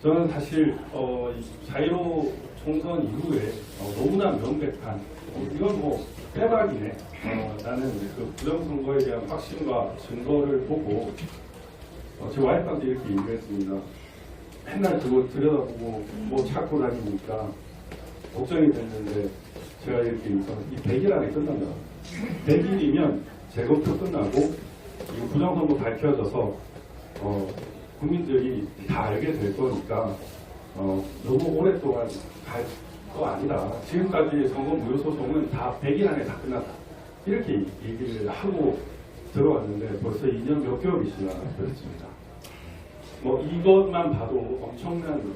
저는 사실 4.15 총선 이후에 너무나 명백한 이건 뭐 빼박이네. 나는 그 부정선거에 대한 확신과 증거를 보고 제 와이프한테 이렇게 얘기를 했습니다. 맨날 그거 들여다보고 뭐 찾고 다니니까 걱정이 됐는데 제가 이렇게 이 100일 안에 끝난다. 100일이면 재검토 끝나고 이 부정선거 밝혀져서 국민들이 다 알게 될 거니까 너무 오랫동안 갈 거 아니다. 지금까지 선거 무효 소송은 다 100일 안에 다 끝났다. 이렇게 얘기를 하고 들어왔는데 벌써 2년 몇 개월이 지나버렸습니다. 뭐 이것만 봐도 엄청난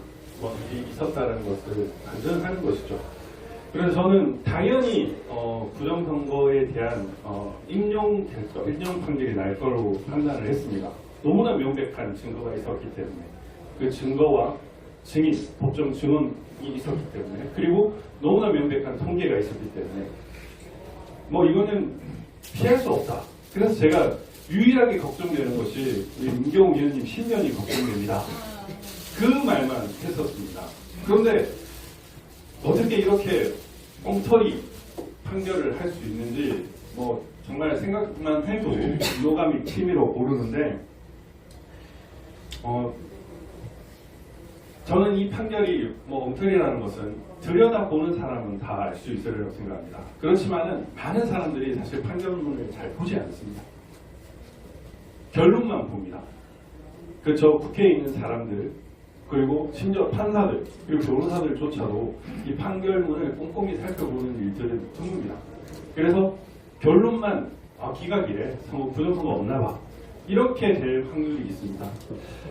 일이 있었다는 것을 반증하는 것이죠. 그래서 저는 당연히 부정선거에 대한 인용 판결이 날 거로 판단을 했습니다. 너무나 명백한 증거가 있었기 때문에 그 증거와 증인, 법정 증언이 있었기 때문에 그리고 너무나 명백한 통계가 있었기 때문에 뭐 이거는 피할 수 없다. 그래서 제가 유일하게 걱정되는 것이 우리 문경호 위원님 신변이 걱정됩니다. 그 말만 했었습니다. 그런데 어떻게 이렇게 엉터리 판결을 할 수 있는지 뭐 정말 생각만 해도 노감이 치밀어 오르는데 저는 이 판결이 뭐 엉터리라는 것은 들여다보는 사람은 다 알 수 있으리라고 생각합니다. 그렇지만은 많은 사람들이 사실 판결문을 잘 보지 않습니다. 결론만 봅니다. 저 국회에 있는 사람들 그리고 심지어 판사들 그리고 변호사들조차도 이 판결문을 꼼꼼히 살펴보는 일들은 드뭅니다. 그래서 결론만 기각이래 부정선거 없나 봐 이렇게 될 확률이 있습니다.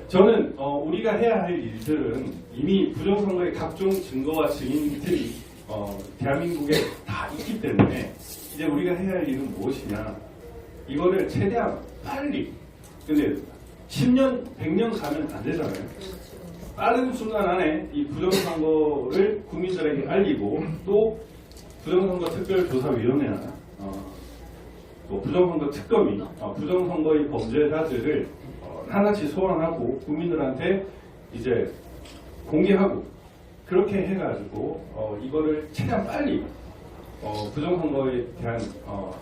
저는 우리가 해야 할 일들은 이미 부정선거의 각종 증거와 증인들이 대한민국에 다 있기 때문에 이제 우리가 해야 할 일은 무엇이냐 이거를 최대한 빨리 근데 10년, 100년 가면 안 되잖아요. 빠른 순간 안에 이 부정선거를 국민들에게 알리고 또 부정선거 특별조사위원회나 또 부정선거 특검이 부정선거의 범죄자들을 하나씩 소환하고 국민들한테 이제 공개하고 그렇게 해가지고 이거를 최대한 빨리 부정선거에 대한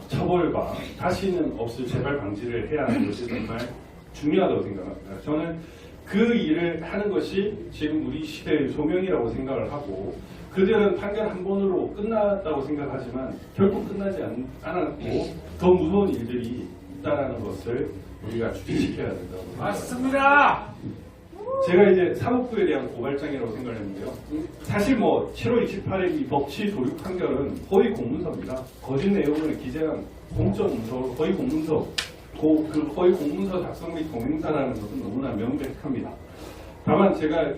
처벌과 다시는 없을 재발 방지를 해야 하는 것이 정말 중요하다고 생각합니다. 저는 그 일을 하는 것이 지금 우리 시대의 소명이라고 생각을 하고 그들은 판결 한 번으로 끝났다고 생각하지만 결국 끝나지 않았고 더 무서운 일들이 있다는 것을 우리가 주의시켜야 된다고 생각합니다. 맞습니다. 제가 이제 사법부에 대한 고발장이라고 생각을 했는데요. 사실 뭐 7월 28일 이 법치 도륙 판결은 거의 공문서입니다. 거짓 내용을 기재한 공적 문서, 거의 공문서, 그 거의 공문서 작성 및 동행사라는 것은 너무나 명백합니다. 다만 제가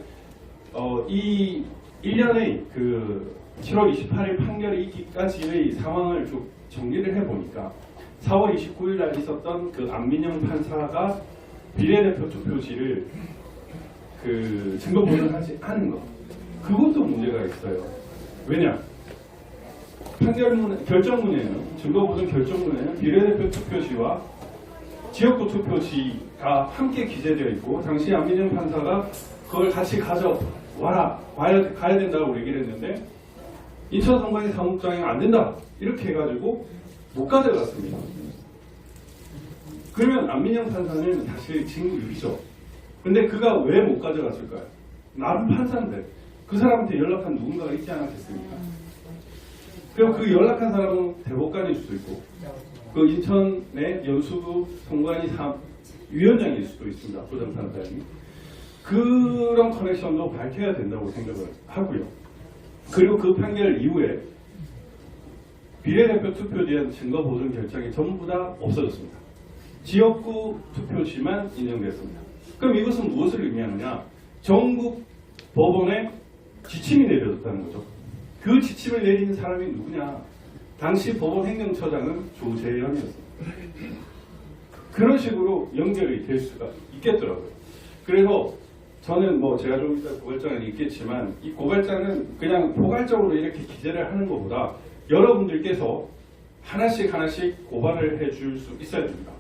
이 1년의 그 7월 28일 판결이 있기까지의 상황을 쭉 정리를 해보니까 4월 29일 날 있었던 그 안민영 판사가 비례대표 투표지를 증거 보존하지 않은 것 그것도 문제가 있어요. 왜냐? 결정문에는 증거 보존 결정문에는 비례대표 투표지와 지역구 투표지가 함께 기재되어 있고 당시 안민영 판사가 그걸 같이 가야 된다고 얘기를 했는데 인천선관위 사무장이 안 된다 이렇게 해가지고 못 가져갔습니다. 그러면 안민영 판사는 사실 징유이죠. 근데 그가 왜 못 가져갔을까요? 나름 판사인데 그 사람한테 연락한 누군가가 있지 않았겠습니까? 그리고 그 연락한 사람은 대법관일 수도 있고 그 인천의 연수구 선관위 위원장일 수도 있습니다. 부장판사님이 그런 커넥션도 밝혀야 된다고 생각을 하고요. 그리고 그 판결 이후에 비례대표 투표에 대한 증거 보존 결정이 전부 다 없어졌습니다. 지역구 투표지만 인정됐습니다. 그럼 이것은 무엇을 의미하느냐? 전국 법원에 지침이 내려졌다는 거죠. 그 지침을 내린 사람이 누구냐? 당시 법원 행정처장은 조재현이었습니다. 그런 식으로 연결이 될 수가 있겠더라고요. 그래서 저는 뭐 제가 좀 이따 고발장을 읽겠지만 이 고발장은 그냥 포괄적으로 이렇게 기재를 하는 것보다 여러분들께서 하나씩 고발을 해줄 수 있어야 됩니다.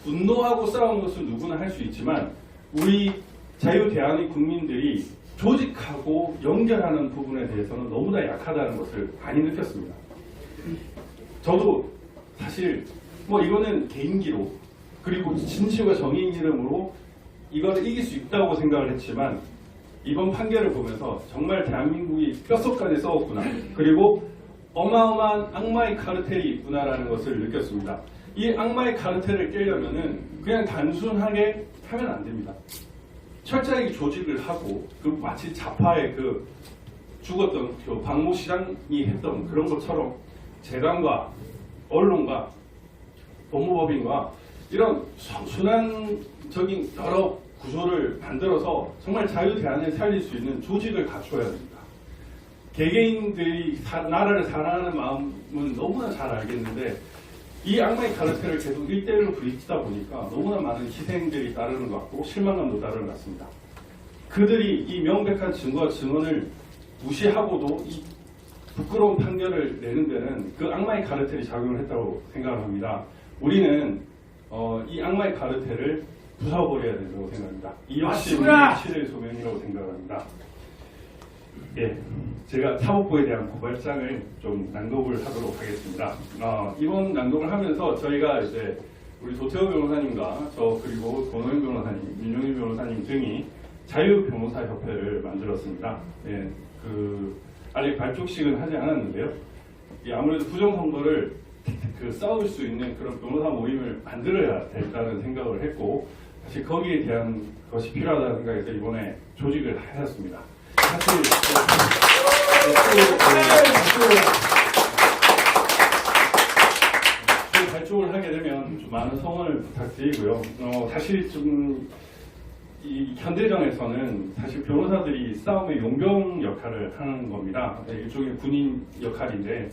분노하고 싸우는 것은 누구나 할 수 있지만 우리 자유대한의 국민들이 조직하고 연결하는 부분에 대해서는 너무나 약하다는 것을 많이 느꼈습니다. 저도 사실 뭐 이거는 개인기로 그리고 진실과 정의인 이름으로 이거를 이길 수 있다고 생각을 했지만 이번 판결을 보면서 정말 대한민국이 뼛속까지 싸웠구나, 그리고 어마어마한 악마의 카르텔이 있구나라는 것을 느꼈습니다. 이 악마의 카르텔을 깨려면은 그냥 단순하게 하면 안 됩니다. 철저하게 조직을 하고 그 마치 자파의 그 죽었던 그 박모 시장이 했던 그런 것처럼 재단과 언론과 법무법인과 이런 순환적인 여러 구조를 만들어서 정말 자유대안을 살릴 수 있는 조직을 갖춰야 됩니다. 개개인들이 나라를 사랑하는 마음은 너무나 잘 알겠는데 이 악마의 카르텔을 계속 1대1로 부딪히다 보니까 너무나 많은 희생들이 따르는 것 같고 실망감도 따르는 것 같습니다. 그들이 이 명백한 증거와 증언을 무시하고도 이 부끄러운 판결을 내는 데는 그 악마의 카르텔이 작용을 했다고 생각을 합니다. 우리는 이 악마의 카르텔을 부숴버려야 된다고 생각합니다. 이 역시 우리의 시대의 소명이라고 생각합니다. 예, 제가 사법부에 대한 고발장을 좀 낭독을 하도록 하겠습니다. 이번 낭독을 하면서 저희가 이제 우리 도태호 변호사님과 저 그리고 권호영 변호사님, 민용희 변호사님 등이 자유변호사협회를 만들었습니다. 예, 아직 발족식은 하지 않았는데요. 예, 아무래도 부정선거를 싸울 수 있는 그런 변호사 모임을 만들어야 된다는 생각을 했고, 사실 거기에 대한 것이 필요하다는 생각에서 이번에 조직을 하였습니다. 사실 발족을 하게 되면 좀 많은 성원을 부탁드리고요. 사실 좀 이 현대전에서는 사실 변호사들이 싸움의 용병 역할을 하는 겁니다. 일종의 군인 역할인데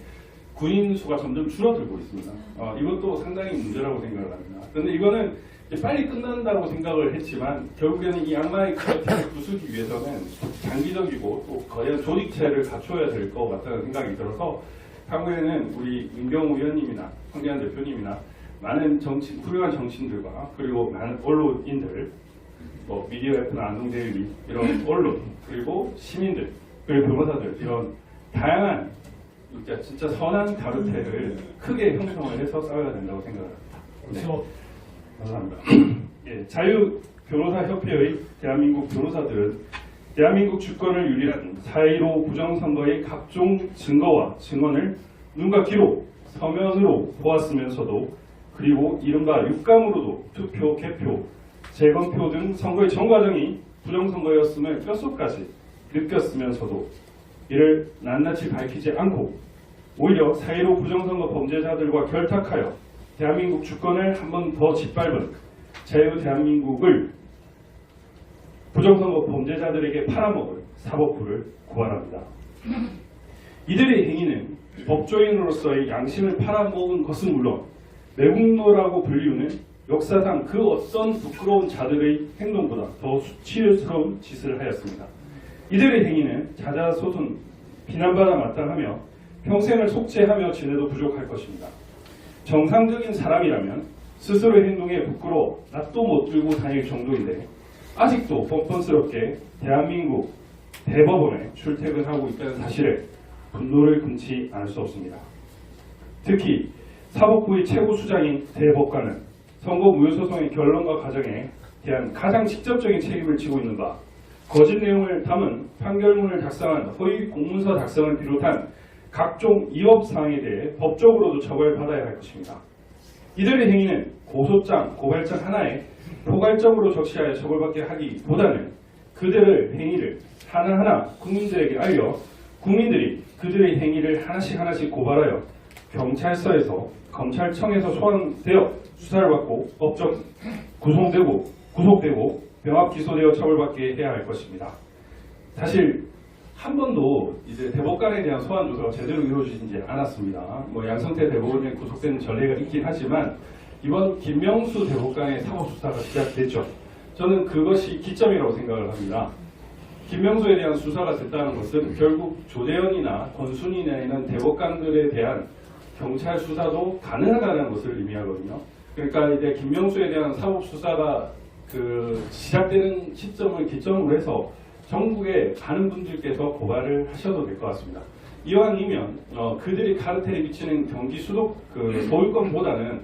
군인 수가 점점 줄어들고 있습니다. 이것도 상당히 문제라고 생각을 합니다. 그런데 이거는 빨리 끝난다고 생각을 했지만 결국에는 이 악마의 카르텔을 부수기 위해서는 장기적이고 또 거대한 조직체를 갖춰야 될 것 같다는 생각이 들어서 향후에는 우리 임경우 의원님이나 황교안 대표님이나 많은 훌륭한 정치인들과 그리고 많은 언론인들, 뭐 미디어 F나 안동데일리 이런 언론, 그리고 시민들, 그리고 변호사들, 이런 다양한 진짜 선한 카르텔을 크게 형성을 해서 싸워야 된다고 생각합니다. 네. 감사합니다. 예, 자유변호사협회의 대한민국 변호사들은 대한민국 주권을 유리한 4.15 부정선거의 각종 증거와 증언을 눈과 귀로 서면으로 보았으면서도, 그리고 이른바 육감으로도 투표, 개표, 재검표 등 선거의 전 과정이 부정선거였음을 뼛속까지 느꼈으면서도 이를 낱낱이 밝히지 않고 오히려 4.15 부정선거 범죄자들과 결탁하여 대한민국 주권을 한 번 더 짓밟은 자유 대한민국을 부정선거 범죄자들에게 팔아먹을 사법부를 고발합니다. 이들의 행위는 법조인으로서의 양심을 팔아먹은 것은 물론 매국노라고 불리우는 역사상 그 어떤 부끄러운 자들의 행동보다 더 수치스러운 짓을 하였습니다. 이들의 행위는 자자소손 비난받아 마땅하며 평생을 속죄하며 지내도 부족할 것입니다. 정상적인 사람이라면 스스로의 행동에 부끄러워 낯도 못 들고 다닐 정도인데 아직도 뻔뻔스럽게 대한민국 대법원에 출퇴근하고 있다는 사실에 분노를 금치 않을 수 없습니다. 특히 사법부의 최고 수장인 대법관은 선거 무효소송의 결론과 과정에 대한 가장 직접적인 책임을 지고 있는 바, 거짓 내용을 담은 판결문을 작성한 허위 공문서 작성을 비롯한 각종 위법 사항에 대해 법적으로도 처벌받아야 할 것입니다. 이들의 행위는 고소장, 고발장 하나에 포괄적으로 적시하여 처벌받게 하기보다는 그들의 행위를 하나하나 국민들에게 알려 국민들이 그들의 행위를 하나씩 고발하여 경찰서에서 검찰청에서 소환되어 수사를 받고 법적 구속되고 병합 기소되어 처벌받게 해야 할 것입니다. 사실 한 번도 이제 대법관에 대한 소환 조사가 제대로 이루어지지 않았습니다. 뭐 양성태 대법원에 구속된 전례가 있긴 하지만 이번 김명수 대법관의 사법 수사가 시작됐죠. 저는 그것이 기점이라고 생각을 합니다. 김명수에 대한 수사가 됐다는 것은 결국 조대현이나 권순이나 이런 대법관들에 대한 경찰 수사도 가능하다는 것을 의미하거든요. 그러니까 이제 김명수에 대한 사법 수사가 시작되는 시점을 기점으로 해서 전국에 많은 분들께서 고발을 하셔도 될 것 같습니다. 이왕이면 그들이 카르텔에 미치는 경기 수도 서울권보다는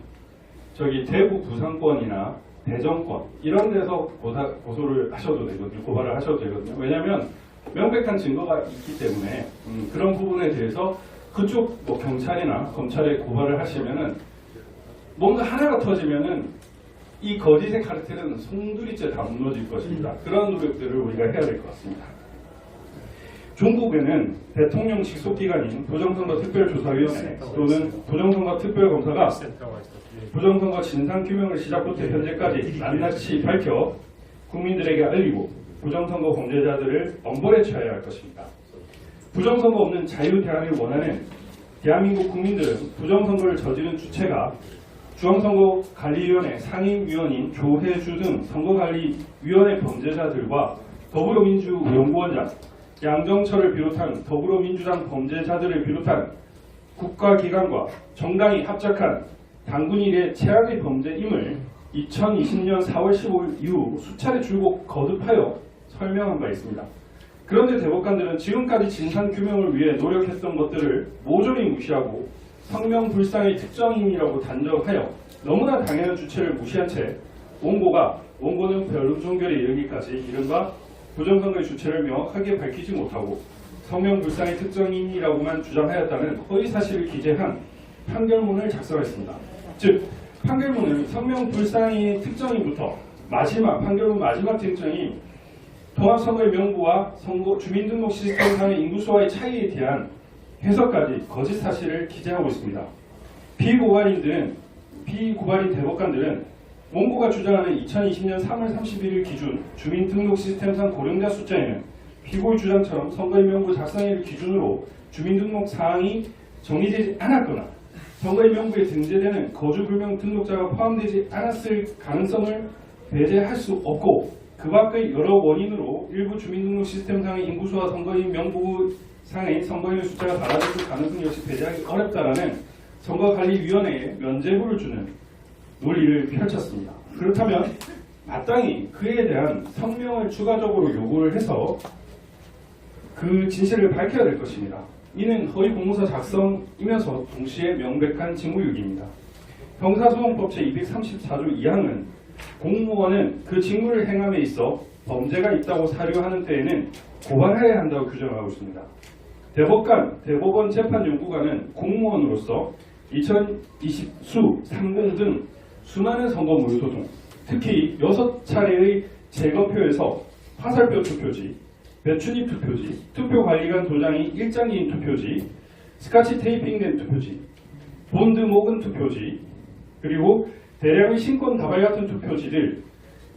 저기 대구 부산권이나 대전권 이런 데서 고소를 하셔도 되거든요. 고발을 하셔도 되거든요. 왜냐하면 명백한 증거가 있기 때문에 그런 부분에 대해서 그쪽 뭐 경찰이나 검찰에 고발을 하시면은 뭔가 하나가 터지면은 이 거짓의 카르텔은 송두리째 다 무너질 것입니다. 그런 노력들을 우리가 해야 될 것 같습니다. 중국에는 대통령 직속기관인 부정선거특별조사위원회 또는 부정선거특별검사가 부정선거 진상규명을 시작부터 현재까지 낱낱이 밝혀 국민들에게 알리고 부정선거 범죄자들을 엄벌에 처해야 할 것입니다. 부정선거 없는 자유대한을 원하는 대한민국 국민들은 부정선거를 저지른 주체가 중앙선거관리위원회 상임위원인 조혜주 등 선거관리위원회 범죄자들과 더불어민주연구원장, 양정철을 비롯한 더불어민주당 범죄자들을 비롯한 국가기관과 정당이 합작한 당군 일의 최악의 범죄임을 2020년 4월 15일 이후 수차례 줄곧 거듭하여 설명한 바 있습니다. 그런데 대법관들은 지금까지 진상규명을 위해 노력했던 것들을 모조리 무시하고 성명불상의 특정인이라고 단정하여 너무나 당연한 주체를 무시한 채 원고는 변론종결에 이르기까지 이른바 부정선거의 주체를 명확하게 밝히지 못하고 성명불상의 특정인이라고만 주장하였다는 허위사실을 기재한 판결문을 작성했습니다. 즉 판결문은 성명불상의 특정인부터 판결문 마지막 특정인 통합선거의 명부와 주민등록 시스템상의 인구수와의 차이에 대한 해석까지 거짓 사실을 기재하고 있습니다. 피고발인 대법관들은 원고가 주장하는 2020년 3월 31일 기준 주민등록 시스템상 고령자 숫자에는 피고의 주장처럼 선거의 명부 작성일을 기준으로 주민등록 사항이 정리되지 않았거나 선거의 명부에 등재되는 거주불명 등록자가 포함되지 않았을 가능성을 배제할 수 없고 그 밖의 여러 원인으로 일부 주민등록 시스템상의 인구수와 선거인 명부상의 선거인의 숫자가 달라질 가능성 역시 배제하기 어렵다라는 선거관리위원회에 면죄부를 주는 논리를 펼쳤습니다. 그렇다면 마땅히 그에 대한 성명을 추가적으로 요구를 해서 그 진실을 밝혀야 될 것입니다. 이는 허위공모서 작성이면서 동시에 명백한 직무유기입니다. 형사소송법 제234조 2항은 공무원은 그 직무를 행함에 있어 범죄가 있다고 사료하는 때에는 고발해야 한다고 규정하고 있습니다. 대법원 재판연구관은 공무원으로서 2020수 30 등 수많은 선거 무효소송, 특히 6차례의 제거표에서 화살표 투표지, 배춘입 투표지, 투표관리관 도장이 일장기인 투표지, 스카치 테이핑된 투표지, 본드 목은 투표지, 그리고 대량의 신권 다발 같은 투표지들,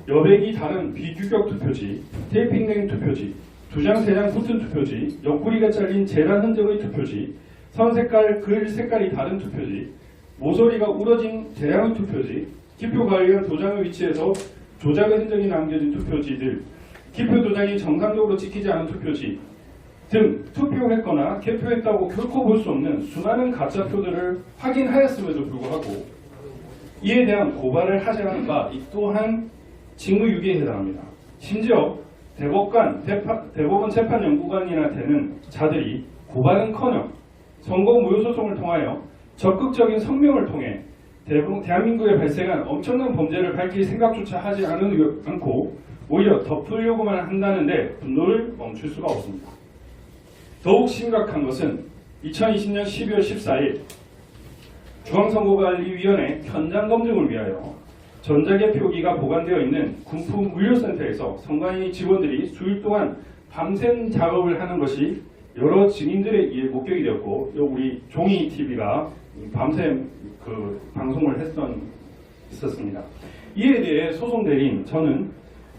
여백이 다른 비규격 투표지, 테이핑된 투표지, 2장 3장 붙은 투표지, 옆구리가 잘린 재란 흔적의 투표지, 선 색깔, 글 색깔이 다른 투표지, 모서리가 우러진 대량의 투표지, 기표관리관 도장의 위치에서 조작의 흔적이 남겨진 투표지들, 기표 도장이 정상적으로 찍히지 않은 투표지 등 투표했거나 개표했다고 결코 볼 수 없는 수많은 가짜표들을 확인하였음에도 불구하고 이에 대한 고발을 하지 않은 바 이 또한 직무유기에 해당합니다. 심지어 대법원 재판연구관이나 되는 자들이 고발은커녕 선거 무효소송을 통하여 적극적인 성명을 통해 대한민국에 발생한 엄청난 범죄를 밝힐 생각조차 하지 않고 오히려 덮으려고만 한다는데 분노를 멈출 수가 없습니다. 더욱 심각한 것은 2020년 12월 14일 중앙선거관리위원회 현장검증을 위하여 전자개표기가 보관되어 있는 군품 물류센터에서 선관위 직원들이 수일 동안 밤샘 작업을 하는 것이 여러 증인들에 의해 목격이 되었고 우리 종이TV가 밤샘 방송을 있었습니다. 이에 대해 소송대리인 저는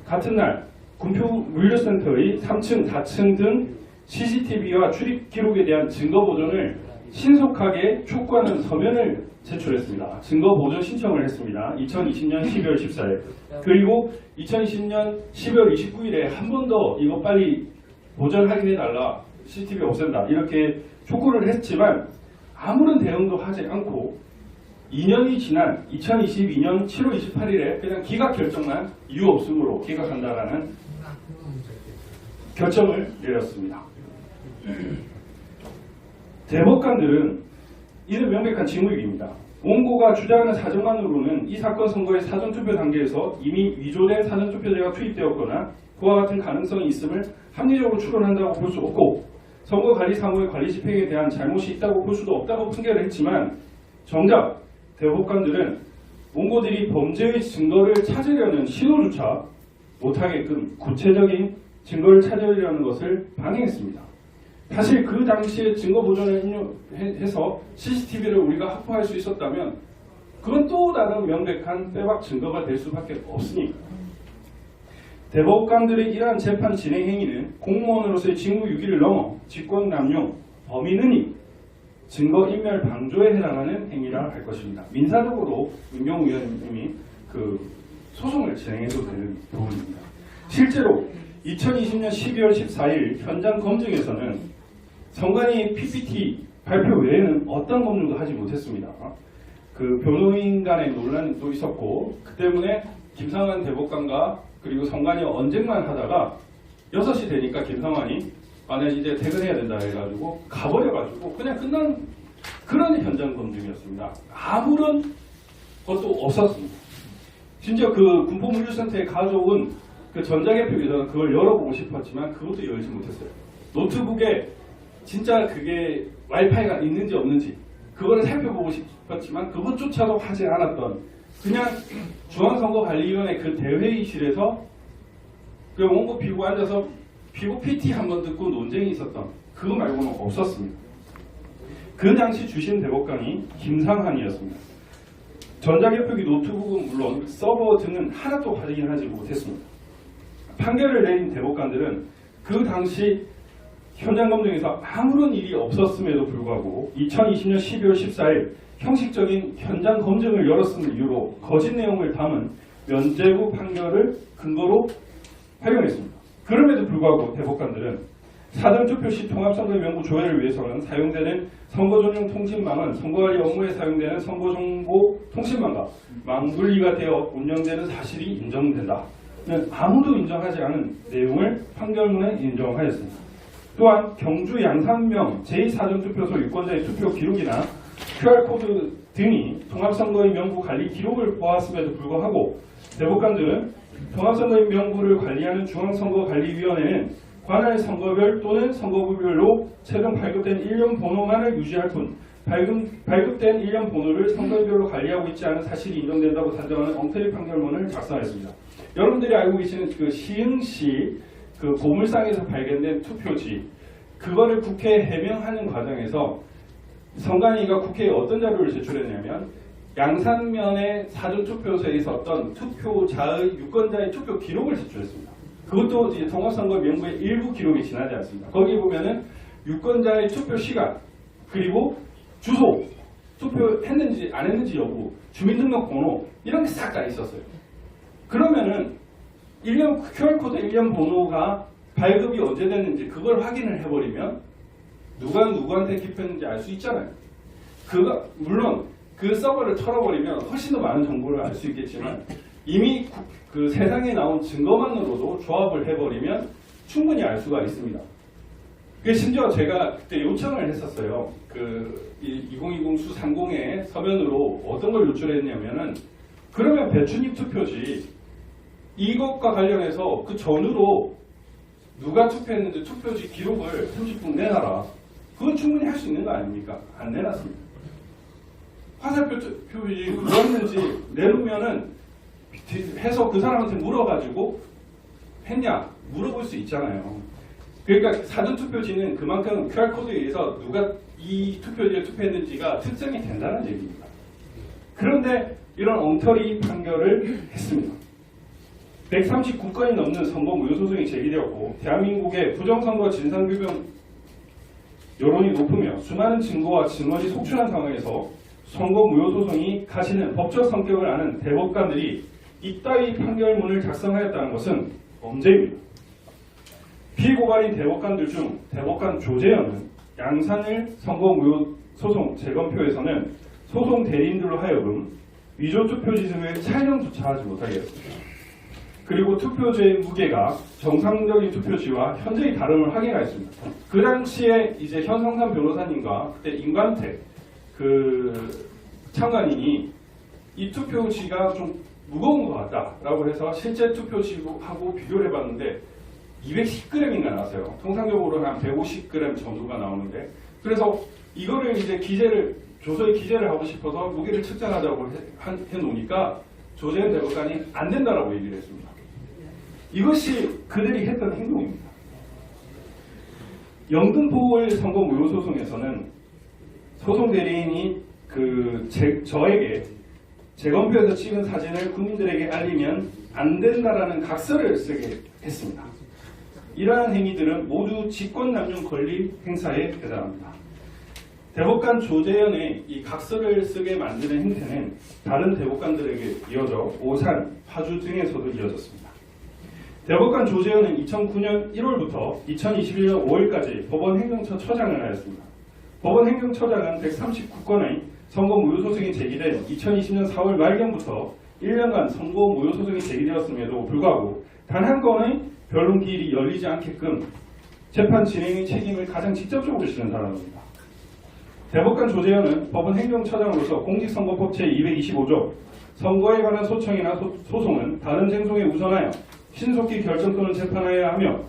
같은 날 군품 물류센터의 3층, 4층 등 CCTV와 출입 기록에 대한 증거 보존을 신속하게 촉구하는 서면을 제출했습니다. 증거 보존 신청을 했습니다. 2020년 12월 14일. 그리고 2020년 12월 29일에 한 번 더 이거 빨리 보존하게 해달라. CCTV 없앤다. 이렇게 촉구를 했지만 아무런 대응도 하지 않고 2년이 지난 2022년 7월 28일에 그냥 기각 결정만 이유 없음으로 기각한다라는 결정을 내렸습니다. 대법관들은 이는 명백한 징후입니다. 원고가 주장하는 사정만으로는 이 사건 선거의 사전투표 단계에서 이미 위조된 사전투표제가 투입되었거나 그와 같은 가능성이 있음을 합리적으로 추론한다고 볼 수 없고 선거관리사무의 관리 집행에 대한 잘못이 있다고 볼 수도 없다고 판결을 했지만 정작 대법관들은 원고들이 범죄의 증거를 찾으려는 시도조차 못하게끔 구체적인 증거를 찾으려는 것을 방해했습니다. 사실 그 당시에 증거 보존을 해서 CCTV를 우리가 확보할 수 있었다면 그건 또 다른 명백한 빼박 증거가 될 수밖에 없으니까. 대법관들의 이러한 재판 진행 행위는 공무원으로서의 직무유기를 넘어 직권남용, 범인은이 증거인멸 방조에 해당하는 행위라 할 것입니다. 민사적으로 윤경우 의원님이 그 소송을 진행해도 되는 부분입니다. 실제로 2020년 12월 14일 현장 검증에서는 선관위 PPT 발표 외에는 어떤 검증도 하지 못했습니다. 그 변호인 간의 논란도 있었고 그 때문에 김상환 대법관과 그리고 선관위 언쟁만 하다가 6시 되니까 김상환이 나는 이제 퇴근해야 된다 해가지고 가버려가지고 그냥 끝난 그런 현장 검증이었습니다. 아무런 것도 없었습니다. 심지어 그 군포물류센터에 가져온 그 전자개표기에다가 그걸 열어보고 싶었지만 그것도 열지 못했어요. 노트북에 진짜 그게 와이파이가 있는지 없는지 그거를 살펴보고 싶었지만 그것조차도 하지 않았던 그냥 중앙선거관리위원회 그 대회의실에서 그 원고 피고 앉아서 피고 PT 한번 듣고 논쟁이 있었던 그거 말고는 없었습니다. 그 당시 주심 대법관이 김상환이었습니다. 전자개표기 노트북은 물론 서버 등은 하나도 확인하지 못했습니다. 판결을 내린 대법관들은 그 당시 현장 검증에서 아무런 일이 없었음에도 불구하고 2020년 12월 14일 형식적인 현장 검증을 열었음을 이유로 거짓 내용을 담은 면죄부 판결을 근거로 활용했습니다. 그럼에도 불구하고 대법관들은 사전투표 시 통합선거의 명부 조회를 위해서는 사용되는 선거전용 통신망은 선거관리 업무에 사용되는 선거정보 통신망과 망분리가 되어 운영되는 사실이 인정된다. 아무도 인정하지 않은 내용을 판결문에 인정하였습니다. 또한 경주 양산명 제2사전투표소 유권자의 투표 기록이나 QR코드 등이 통합선거인 명부 관리 기록을 보았음에도 불구하고 대법관들은 통합선거인 명부를 관리하는 중앙선거관리위원회는 관할 선거별 또는 선거구별로 최종 발급된 일련 번호만을 유지할 뿐 발급된 일련 번호를 선거별로 관리하고 있지 않은 사실이 인정된다고 단정하는 엉터리 판결문을 작성했습니다. 여러분들이 알고 계시는 그 시흥시 그 보물상에서 발견된 투표지 그거를 국회에 해명하는 과정에서 선관위가 국회에 어떤 자료를 제출했냐면 양산면의 사전투표소에 있었던 투표자의 유권자의 투표 기록을 제출했습니다. 그것도 이제 통합선거 명부의 일부 기록이 지나지 않습니다. 거기 보면은 유권자의 투표 시간 그리고 주소, 투표했는지 안 했는지 여부, 주민등록번호 이런 게 싹 다 있었어요. 그러면은 QR코드 일련 번호가 발급이 언제 됐는지 그걸 확인을 해버리면 누가 누구한테 기표했는지 알 수 있잖아요. 물론 그 서버를 털어버리면 훨씬 더 많은 정보를 알 수 있겠지만 이미 그 세상에 나온 증거만으로도 조합을 해버리면 충분히 알 수가 있습니다. 심지어 제가 그때 요청을 했었어요. 그 2020 수 30의 서면으로 어떤 걸 요청했냐면은 그러면 배추잎 투표지 이것과 관련해서 그 전후로 누가 투표했는지 투표지 기록을 30분 내놔라. 그건 충분히 할 수 있는 거 아닙니까? 안 내놨습니다. 화살표 투표지 누웠는지 내놓으면은 해서 그 사람한테 물어가지고 했냐 물어볼 수 있잖아요. 그러니까 사전투표지는 그만큼 QR코드에 의해서 누가 이 투표지에 투표했는지가 특정이 된다는 얘기입니다. 그런데 이런 엉터리 판결을 했습니다. 139건이 넘는 선거 무효 소송이 제기되었고 대한민국의 부정선거 진상규명 여론이 높으며 수많은 증거와 증언이 속출한 상황에서 선거 무효 소송이 가시는 법적 성격을 아는 대법관들이 이따위 판결문을 작성하였다는 것은 범죄입니다. 피고발인 대법관들 중 대법관 조재현은 양산을 선거 무효 소송 재검표에서는 소송 대리인들로 하여금 위조 투표지 등을 촬영조차 하지 못하게 했습니다. 그리고 투표지의 무게가 정상적인 투표지와 현저히 다름을 확인하였습니다. 그 당시에 이제 현성삼 변호사님과 그때 임관택 참관인이 이 투표지가 좀 무거운 것 같다라고 해서 실제 투표지하고 비교를 해봤는데 210g인가 나왔어요. 통상적으로는 한 150g 정도가 나오는데, 그래서 이거를 이제 조서에 기재를 하고 싶어서 무게를 측정하자고 해놓으니까 조재현 대법관이 안 된다라고 얘기를 했습니다. 이것이 그들이 했던 행동입니다. 영등포월 선거 무효 소송에서는 소송 대리인이 저에게 재검표에서 찍은 사진을 국민들에게 알리면 안 된다라는 각서를 쓰게 했습니다. 이러한 행위들은 모두 직권남용 권리 행사에 해당합니다. 대법관 조재현의 이 각서를 쓰게 만드는 행태는 다른 대법관들에게 이어져 오산, 파주 등에서도 이어졌습니다. 대법관 조재현은 2009년 1월부터 2021년 5월까지 법원 행정처 처장을 하였습니다. 법원 행정처장은 139건의 선거 무효 소송이 제기된 2020년 4월 말경부터 1년간 선거 무효 소송이 제기되었음에도 불구하고 단 한 건의 변론 기일이 열리지 않게끔 재판 진행의 책임을 가장 직접적으로 지는 사람입니다. 대법관 조재현은 법원 행정처장으로서 공직선거법 제225조 선거에 관한 소청이나 소송은 다른 쟁송에 우선하여 신속히 결정 또는 재판하여야 하며,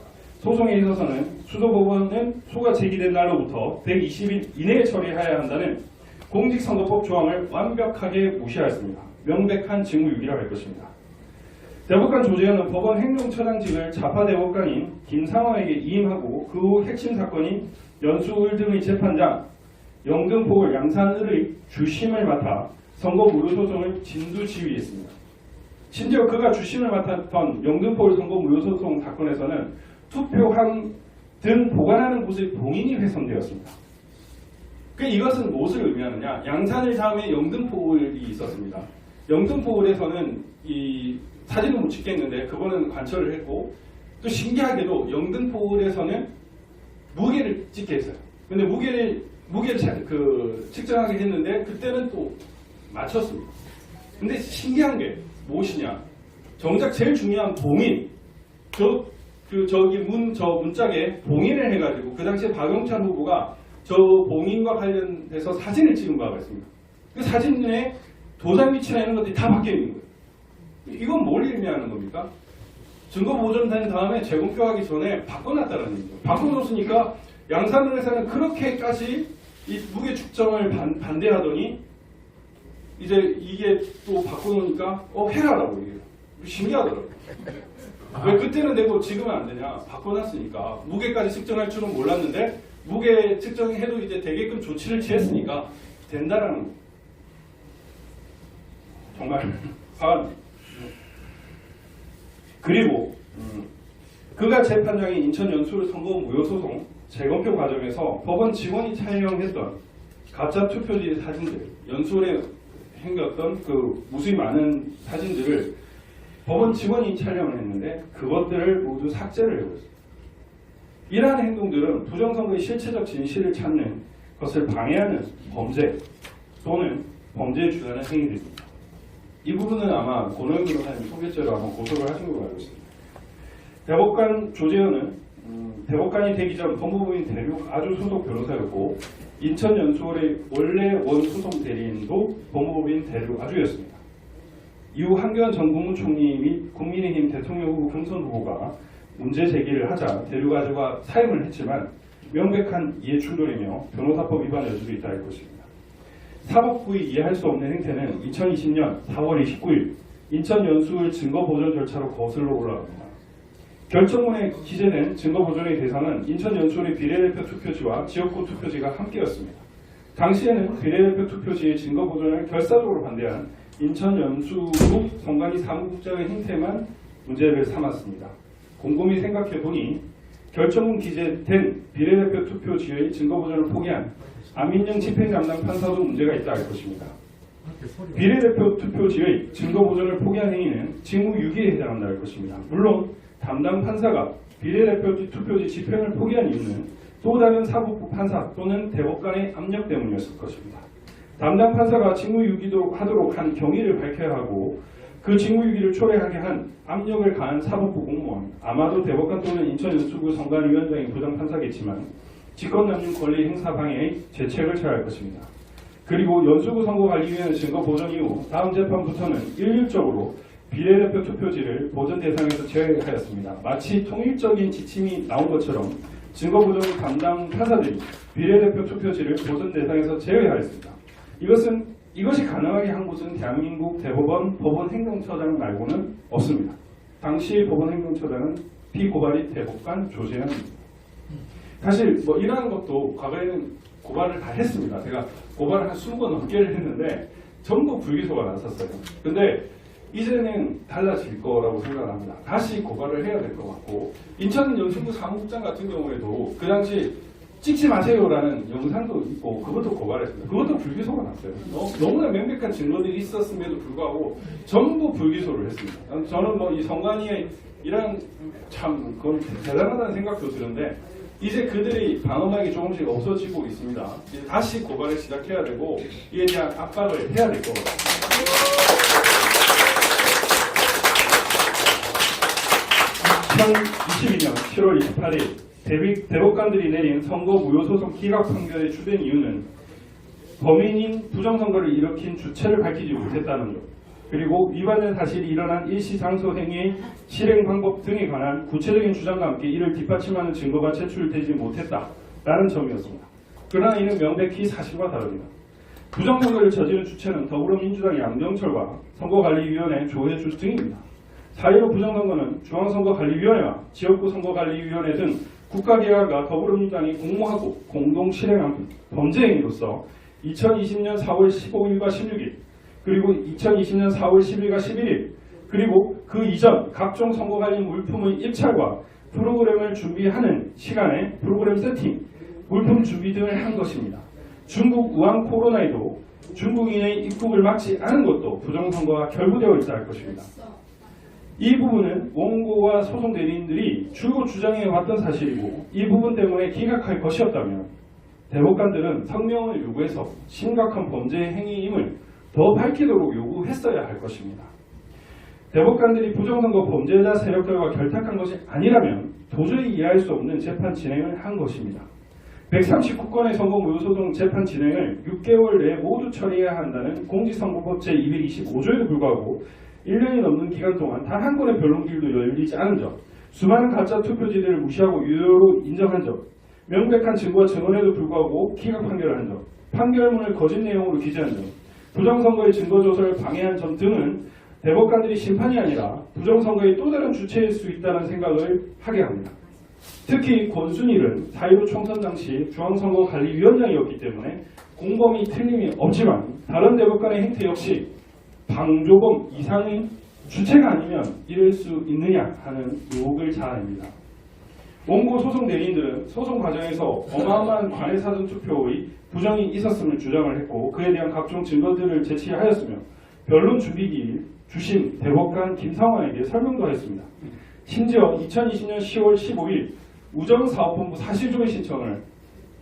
소송에 있어서는 수도법원은 소가 제기된 날로부터 120일 이내에 처리하여야 한다는 공직선거법 조항을 완벽하게 무시하였습니다. 명백한 직무유기라고 할 것입니다. 대법관 조재현은 법원 행정처장직을 자파대법관인 김상화에게 이임하고 그 후 핵심 사건인 연수을 등의 재판장, 영등포울 양산을의 주심을 맡아 선거 무효 소송을 진두지휘했습니다. 심지어 그가 주심을 맡았던 영등포울 선거 무효 소송 사건에서는 투표함 등 보관하는 곳의 봉인이 훼손되었습니다. 이것은 무엇을 의미하느냐? 양산을 다음에 영등포울이 있었습니다. 영등포울에서는 이 사진은 못 찍겠는데 그거는 관철을 했고, 또 신기하게도 영등포울에서는 무게를 찍게 했어요. 근데 무게를 측정하게 했는데 그때는 또 맞췄습니다. 근데 신기한 게 무엇이냐? 정작 제일 중요한 봉인, 저기 문짝에 봉인을 해가지고 그 당시에 박영찬 후보가 저 봉인과 관련돼서 사진을 찍은 바가 있습니다. 그 사진에 도장 위치나 이런 것들이 다 바뀌어 있는 거예요. 이건 뭘 의미하는 겁니까? 증거 보존된 다음에 재검표하기 전에 바꿔놨다는 얘기죠. 바꿔놓았으니까 양산을에서는 그렇게까지 이 무게 측정을 반대하더니 이제 이게 또 바꿔놓으니까 해라라고 얘기해요. 신기하더라고요. 왜 그때는 되고 지금은 안 되냐? 바꿔놨으니까 무게까지 측정할 줄은 몰랐는데 무게 측정해도 이제 되게끔 조치를 취했으니까 된다라는 거. 정말 화합니다. 그리고 그가 재판장인 인천 연수를 선거 무효 소송 재검표 과정에서 법원 직원이 촬영했던 가짜 투표지 사진들, 연수에 행겼던 그 무수히 많은 사진들을 법원 직원이 촬영을 했는데 그것들을 모두 삭제를 해버렸습니다. 이러한 행동들은 부정선거의 실체적 진실을 찾는 것을 방해하는 범죄 또는 범죄에 주관하는 행위들입니다. 이 부분은 아마 권호영 변호사님 소개죄로 아마 고소를 하신 걸로 알고 있습니다. 대법관 조재현은 대법관이 되기 전 법무부인 대륙 아주 소속 변호사였고 인천 연수원의 원래 원소송 대리인도 법무부인 대륙 아주였습니다. 이후 한교안 전 국무총리 및 국민의힘 대통령 후보 경선 후보가 문제 제기를 하자 대륙 아주가 사임을 했지만 명백한 이해 충돌이며 변호사법 위반 여지도 있다 할 것입니다. 사법부의 이해할 수 없는 행태는 2020년 4월 29일 인천 연수을 증거 보존 절차로 거슬러 올라갑니다. 결정문에 기재된 증거 보존의 대상은 인천 연수의 비례대표 투표지와 지역구 투표지가 함께였습니다. 당시에는 비례대표 투표지의 증거 보존을 결사적으로 반대한 인천 연수구 성관이 사무국장의 행태만 문제를 삼았습니다. 곰곰이 생각해보니 결정문 기재된 비례대표 투표지의 증거 보존을 포기한 안민영 집행담당 판사도 문제가 있다 할 것입니다. 비례대표 투표지의 증거 보존을 포기한 행위는 직무유기에 해당한다 할 것입니다. 물론 담당 판사가 비례대표 투표지 집행을 포기한 이유는 또 다른 사법부 판사 또는 대법관의 압력 때문이었을 것입니다. 담당 판사가 직무유기도 하도록 한 경위를 밝혀야 하고 그 직무유기를 초래하게 한 압력을 가한 사법부 공무원, 아마도 대법관 또는 인천연수구 선관위원장이 부장판사겠지만 직권남용 권리 행사 방해의 죄책을 져야 할 것입니다. 그리고 연수구 선거관리위원회 증거 보전 이후 다음 재판부터는 일률적으로 비례대표 투표지를 보전 대상에서 제외하였습니다. 마치 통일적인 지침이 나온 것처럼 증거 보전 담당 판사들이 비례대표 투표지를 보전 대상에서 제외하였습니다. 이것이 가능하게 한 곳은 대한민국 대법원 법원행정처장 말고는 없습니다. 당시 법원행정처장은 피고발이 대법관 조재현입니다. 사실 이러한 것도 과거에는 고발을 다 했습니다. 제가 고발을 한 20번 넘게를 했는데 전부 불기소가 났었어요. 근데 이제는 달라질 거라고 생각합니다. 다시 고발을 해야 될 것 같고, 인천연수구 사무국장 같은 경우에도 그 당시 찍지 마세요라는 영상도 있고 그것도 고발했습니다. 그것도 불기소가 났어요. 너무나 명백한 증거들이 있었음에도 불구하고 전부 불기소를 했습니다. 저는 이 선관위의 이런 참 그건 대단하다는 생각도 드는데, 이제 그들이 방어막이 조금씩 없어지고 있습니다. 이제 다시 고발을 시작해야 되고 이에 대한 압박을 해야 될 것 같습니다. 2022년 7월 28일 대법관들이 내린 선거 무효소송 기각 판결의 주된 이유는 범인인 부정선거를 일으킨 주체를 밝히지 못했다는 점, 그리고 위반된 사실이 일어난 일시 장소 행위의 실행 방법 등에 관한 구체적인 주장과 함께 이를 뒷받침하는 증거가 제출되지 못했다라는 점이었습니다. 그러나 이는 명백히 사실과 다릅니다. 부정선거를 저지른 주체는 더불어민주당 양정철과 선거관리위원회 조혜주 등입니다. 4.15 부정선거는 중앙선거관리위원회와 지역구 선거관리위원회 등 국가기관과 더불어민주당이 공모하고 공동 실행한 범죄 행위로서 2020년 4월 15일과 16일, 그리고 2020년 4월 10일과 11일, 그리고 그 이전 각종 선거관리 물품의 입찰과 프로그램을 준비하는 시간에 프로그램 세팅, 물품 준비 등을 한 것입니다. 중국 우한 코로나에도 중국인의 입국을 막지 않은 것도 부정선거와 결부되어 있다 할 것입니다. 이 부분은 원고와 소송 대리인들이 주로 주장해왔던 사실이고, 이 부분 때문에 기각할 것이었다면 대법관들은 성명을 요구해서 심각한 범죄 행위임을 더 밝히도록 요구했어야 할 것입니다. 대법관들이 부정선거 범죄자 세력들과 결탁한 것이 아니라면 도저히 이해할 수 없는 재판 진행을 한 것입니다. 139건의 선거 무효소송 재판 진행을 6개월 내에 모두 처리해야 한다는 공직선거법 제225조에도 불구하고 1년이 넘는 기간 동안 단 한 건의 변론길도 열리지 않은 점, 수많은 가짜 투표지들을 무시하고 유효로 인정한 점, 명백한 증거와 증언에도 불구하고 기각 판결을 한 점, 판결문을 거짓 내용으로 기재한 점, 부정선거의 증거조사를 방해한 점 등은 대법관들이 심판이 아니라 부정선거의 또 다른 주체일 수 있다는 생각을 하게 합니다. 특히 권순일은 4.15 총선 당시 중앙선거관리위원장이었기 때문에 공범이 틀림이 없지만 다른 대법관의 행태 역시 방조범 이상의 주체가 아니면 이럴 수 있느냐 하는 의혹을 자아냅니다. 원고 소송 대리인들은 소송 과정에서 어마어마한 관외 사전 투표의 부정이 있었음을 주장을 했고, 그에 대한 각종 증거들을 제시하였으며 변론 준비기일 주심 대법관 김상환에게 설명도 했습니다. 심지어 2020년 10월 15일 우정사업본부 사실조회 신청을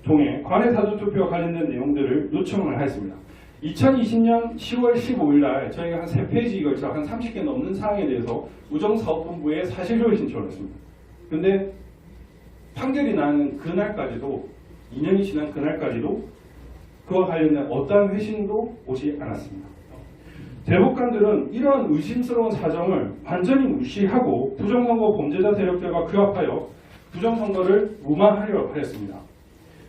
통해 관외 사전 투표와 관련된 내용들을 요청을 하였습니다. 2020년 10월 15일 날 저희가 한 3페이지에 걸쳐 한 30개 넘는 사항에 대해서 우정사업본부에 사실조회 신청을 했습니다. 근데 판결이 나는 그날까지도, 2년이 지난 그날까지도 그와 관련된 어떠한 회신도 오지 않았습니다. 대법관들은 이러한 의심스러운 사정을 완전히 무시하고 부정선거 범죄자 세력들과 규합하여 부정선거를 무마하려 하였습니다.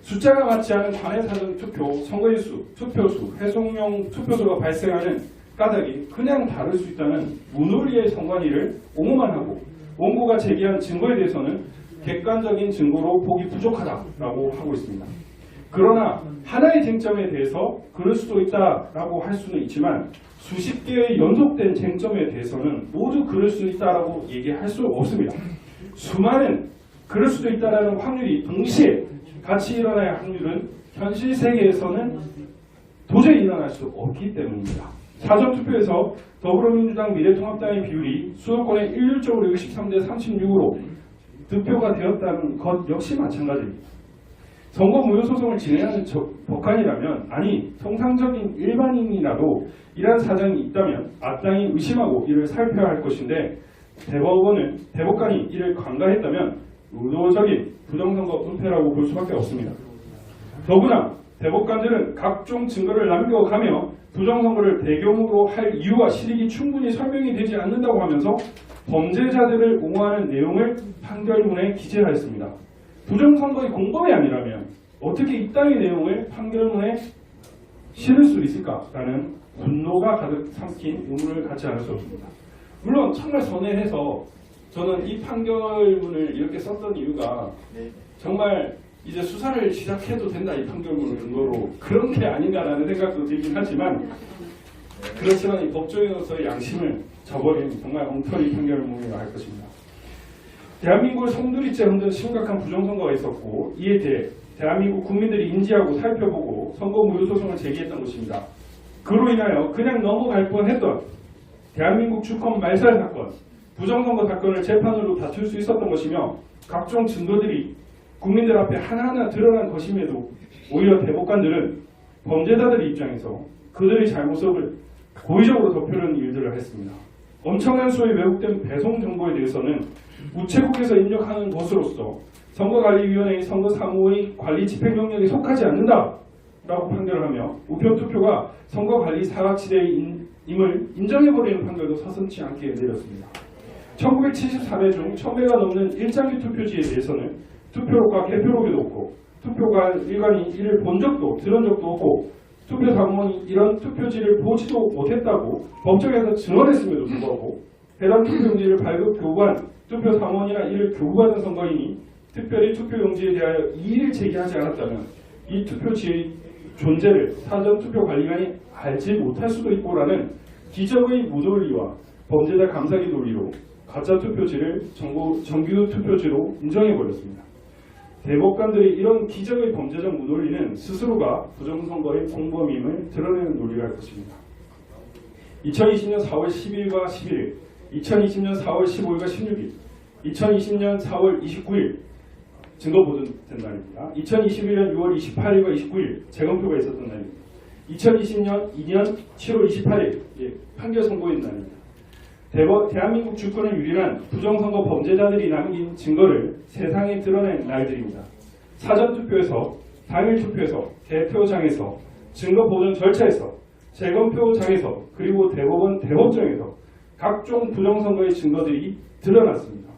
숫자가 맞지 않은 관외 사전 투표, 선거일수, 투표수, 회송용 투표수가 발생하는 까닭이 그냥 다를 수 있다는 무논리의 선관위를 옹호만 하고, 원고가 제기한 증거에 대해서는 객관적인 증거로 보기 부족하다라고 하고 있습니다. 그러나 하나의 쟁점에 대해서 그럴 수도 있다라고 할 수는 있지만 수십 개의 연속된 쟁점에 대해서는 모두 그럴 수 있다라고 얘기할 수 없습니다. 수많은 그럴 수도 있다라는 확률이 동시에 같이 일어날 확률은 현실 세계에서는 도저히 일어날 수 없기 때문입니다. 사전투표에서 더불어민주당 미래통합당의 비율이 수도권에 일률적으로 63대 36으로 득표가 되었다는 것 역시 마찬가지입니다. 선거 무효 소송을 진행하는 법관이라면, 아니 통상적인 일반인이라도 이러한 사정이 있다면 마땅히 의심하고 이를 살펴야 할 것인데, 대법관이 이를 간과했다면 의도적인 부정선거 은폐라고 볼 수밖에 없습니다. 더구나 대법관들은 각종 증거를 남겨가며 부정선거를 대규모로 할 이유와 실익이 충분히 설명이 되지 않는다고 하면서 범죄자들을 옹호하는 내용을 판결문에 기재하였습니다. 부정선거의 공범이 아니라면 어떻게 이따위 내용을 판결문에 실을 수 있을까라는 분노가 가득 삼킨 의문을 갖지 않을 수 없습니다. 물론 정말 선회해서 저는 이 판결문을 이렇게 썼던 이유가 정말 이제 수사를 시작해도 된다, 이 판결문을 근거로, 그런 게 아닌가라는 생각도 들긴 하지만, 그렇지만 이 법조인으로서의 양심을 저버린 정말 엉터리 판결문이라고 할 것입니다. 대한민국을 송두리째 흔든 심각한 부정선거가 있었고, 이에 대해 대한민국 국민들이 인지하고 살펴보고 선거 무효 소송을 제기했던 것입니다. 그로 인하여 그냥 넘어갈 뻔했던 대한민국 주권 말살 사건, 부정선거 사건을 재판으로 다툴 수 있었던 것이며, 각종 증거들이 국민들 앞에 하나하나 드러난 것임에도 오히려 대법관들은 범죄자들의 입장에서 그들의 잘못을 고의적으로 덮으려는 일들을 했습니다. 엄청난 수의 왜곡된 배송 정보에 대해서는 우체국에서 입력하는 것으로서 선거관리위원회의 선거사무의 관리 집행 영역에 속하지 않는다라고 판결을 하며, 우편투표가 선거관리 사각지대임을 인정해버리는 판결도 서슴지 않게 내렸습니다. 1973회 중 1000회가 넘는 일장기 투표지에 대해서는 투표록과 개표록에도 없고, 투표관이 이를 본 적도 들은 적도 없고, 투표사무원이 이런 투표지를 보지도 못했다고 법정에서 증언했음에도 불구하고, 해당 투표용지를 발급 교부한 투표사무원이나 이를 교부받은 선거인이 특별히 투표용지에 대하여 이의를 제기하지 않았다면 이 투표지의 존재를 사전 투표관리관이 알지 못할 수도 있고라는 기적의 무논리와 범죄자 감사기 논리로 가짜 투표지를 정규 투표지로 인정해버렸습니다. 대법관들이 이런 기적의 범죄적 무논리는 스스로가 부정선거의 공범임을 드러내는 논리가 할 것입니다. 2020년 4월 10일과 11일, 2020년 4월 15일과 16일, 2020년 4월 29일 증거 보존된 날입니다. 2021년 6월 28일과 29일 재검표가 있었던 날입니다. 2020년 2년 7월 28일 판결 선고인 날입니다. 대한민국 주권을 유린한 부정선거 범죄자들이 남긴 증거를 세상에 드러낸 날들입니다. 사전투표에서, 당일투표에서, 개표장에서, 증거보존 절차에서, 재검표장에서, 그리고 대법원 대법정에서 각종 부정선거의 증거들이 드러났습니다.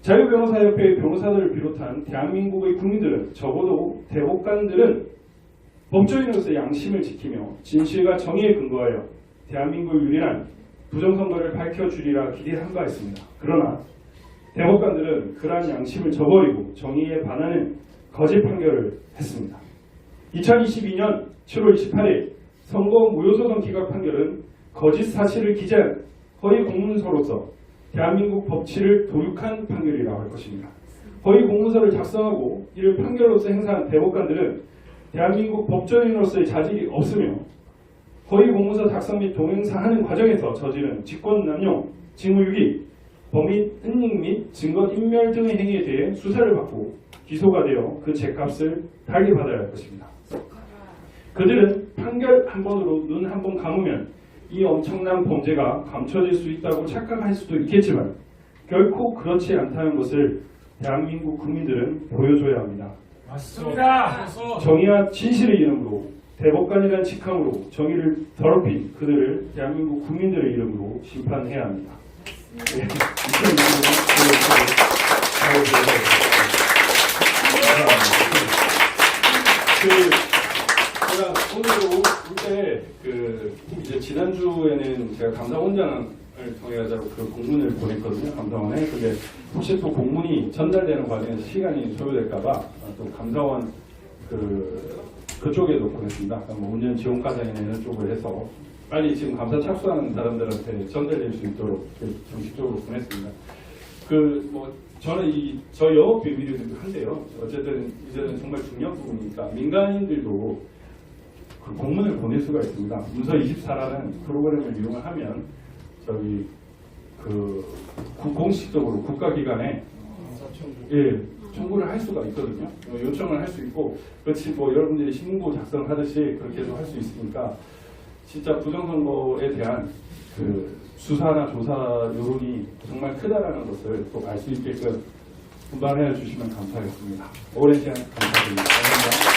자유변호사협회의 변호사들을 비롯한 대한민국의 국민들은, 적어도 대법관들은 법조인으로서 양심을 지키며 진실과 정의에 근거하여 대한민국을 유린한 부정선거를 밝혀주리라 기대한 바 있습니다. 그러나 대법관들은 그러한 양심을 저버리고 정의에 반하는 거짓 판결을 했습니다. 2022년 7월 28일 선거 무효소송 기각 판결은 거짓 사실을 기재한 허위 공문서로서 대한민국 법치를 도륙한 판결이라고 할 것입니다. 허위 공문서를 작성하고 이를 판결로서 행사한 대법관들은 대한민국 법조인으로서의 자질이 없으며, 허위 공문서 작성 및 동행사하는 과정에서 저지른 직권남용, 직무유기, 범인 은닉 및 증거 인멸 등의 행위에 대해 수사를 받고 기소가 되어 그 죄값을 달게 받아야 할 것입니다. 그들은 판결 한 번으로 눈 한 번 감으면 이 엄청난 범죄가 감춰질 수 있다고 착각할 수도 있겠지만 결코 그렇지 않다는 것을 대한민국 국민들은 보여줘야 합니다. 맞습니다. 정의와 진실의 이름으로, 대법관이라는 직함으로 정의를 더럽힌 그들을 대한민국 국민들의 이름으로 심판해야 합니다. 네. 제가 오늘 올 때 이제 지난주에는 제가 감사원장을 통해서 그 공문을 보냈거든요. 감사원에. 근데 혹시 또 공문이 전달되는 과정에서 시간이 소요될까봐 또 감사원 그쪽에도 보냈습니다. 뭐 운전 지원과장이나 이런 쪽을 해서 빨리 지금 감사 착수하는 사람들한테 전달될 수 있도록 정식적으로 보냈습니다. 저는 저희 영업 비밀이기도 한데요. 어쨌든 이제는 정말 중요한 부분이니까 민간인들도 그 공문을 보낼 수가 있습니다. 문서 24라는 프로그램을 이용을 하면 공식적으로 국가기관에 청구를 할 수가 있거든요. 요청을 할 수 있고, 그렇지 뭐 여러분들이 신문고 작성하듯이 그렇게도 할 수 있으니까 진짜 부정선거에 대한 그 수사나 조사 여론이 정말 크다라는 것을 또 알 수 있게끔 분발해 주시면 감사하겠습니다. 오랜 시간 감사드립니다. 감사합니다.